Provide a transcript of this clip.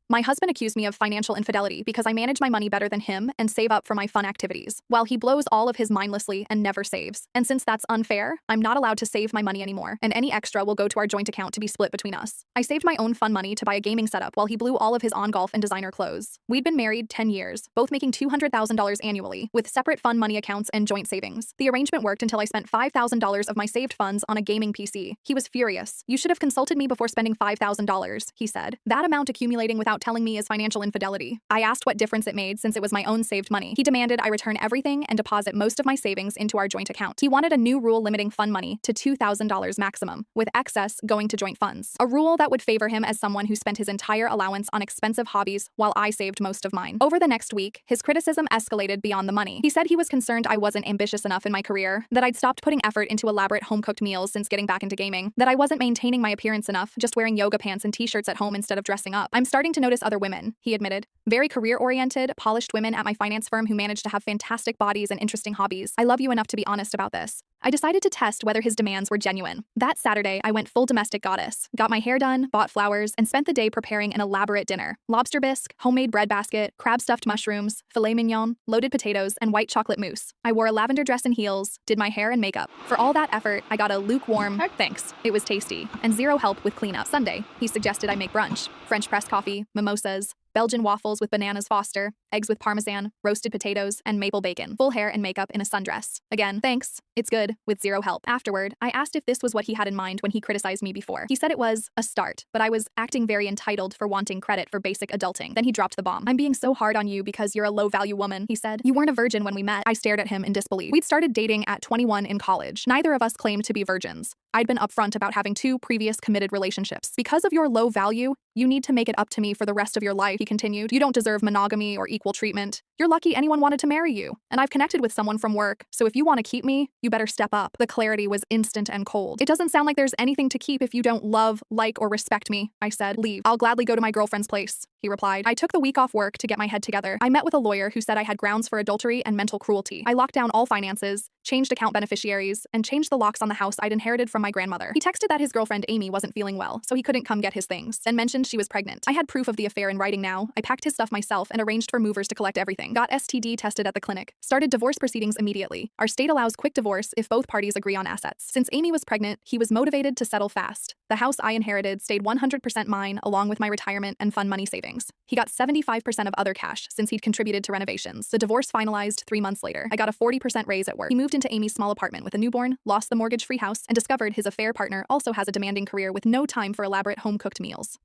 My husband accused me of financial infidelity because I manage my money better than him and save up for my fun activities, while he blows all of his mindlessly and never saves. And since that's unfair, I'm not allowed to save my money anymore, and any extra will go to our joint account to be split between us. I saved my own fun money to buy a gaming setup while he blew all of his on-golf and designer clothes. We'd been married 10 years, both making $200,000 annually, with separate fun money accounts and joint savings. The arrangement worked until I spent $5,000 of my saved funds on a gaming PC. He was furious. "You should have consulted me before spending $5,000, he said. That amount accumulating without telling me is financial infidelity. I asked what difference it made since it was my own saved money. He demanded I return everything and deposit most of my savings into our joint account. He wanted a new rule limiting fun money to $2,000 maximum, with excess going to joint funds. A rule that would favor him as someone who spent his entire allowance on expensive hobbies while I saved most of mine. Over the next week, his criticism escalated beyond the money. He said he was concerned I wasn't ambitious enough in my career, that I'd stopped putting effort into elaborate home-cooked meals since getting back into gaming, that I wasn't maintaining my appearance enough, just wearing yoga pants and t-shirts at home instead of dressing up. I'm starting to notice other women, he admitted. Very career-oriented, polished women at my finance firm who manage to have fantastic bodies and interesting hobbies. I love you enough to be honest about this." I decided to test whether his demands were genuine. That Saturday, I went full domestic goddess, got my hair done, bought flowers, and spent the day preparing an elaborate dinner. Lobster bisque, homemade bread basket, crab-stuffed mushrooms, filet mignon, loaded potatoes, and white chocolate mousse. I wore a lavender dress and heels, did my hair and makeup. For all that effort, I got a lukewarm thanks. It was tasty, and zero help with cleanup. Sunday, he suggested I make brunch. French press coffee, mimosas, Belgian waffles with bananas Foster, eggs with parmesan, roasted potatoes, and maple bacon. Full hair and makeup in a sundress. Again, thanks. It's good, with zero help. Afterward, I asked if this was what he had in mind when he criticized me before. He said it was a start, but I was acting very entitled for wanting credit for basic adulting. Then he dropped the bomb. "I'm being so hard on you because you're a low-value woman," he said. "You weren't a virgin when we met." I stared at him in disbelief. We'd started dating at 21 in college. Neither of us claimed to be virgins. I'd been upfront about having 2 previous committed relationships. "Because of your low value, you need to make it up to me for the rest of your life," he continued. "You don't deserve monogamy or equal treatment. You're lucky anyone wanted to marry you. And I've connected with someone from work, so if you want to keep me, you better step up." The clarity was instant and cold. "It doesn't sound like there's anything to keep if you don't love, like, or respect me," I said. "Leave. I'll gladly go to my girlfriend's place," he replied. I took the week off work to get my head together. I met with a lawyer who said I had grounds for adultery and mental cruelty. I locked down all finances, changed account beneficiaries, and changed the locks on the house I'd inherited from my grandmother. He texted that his girlfriend Amy wasn't feeling well, so he couldn't come get his things, and mentioned she was pregnant. I had proof of the affair in writing now. I packed his stuff myself and arranged for movers to collect everything. Got STD tested at the clinic. Started divorce proceedings immediately. Our state allows quick divorce if both parties agree on assets. Since Amy was pregnant, he was motivated to settle fast. The house I inherited stayed 100% mine, along with my retirement and fun money savings. He got 75% of other cash since he'd contributed to renovations. The divorce finalized 3 months later. I got a 40% raise at work. He moved into Amy's small apartment with a newborn, lost the mortgage-free house, and discovered his affair partner also has a demanding career with no time for elaborate home-cooked meals.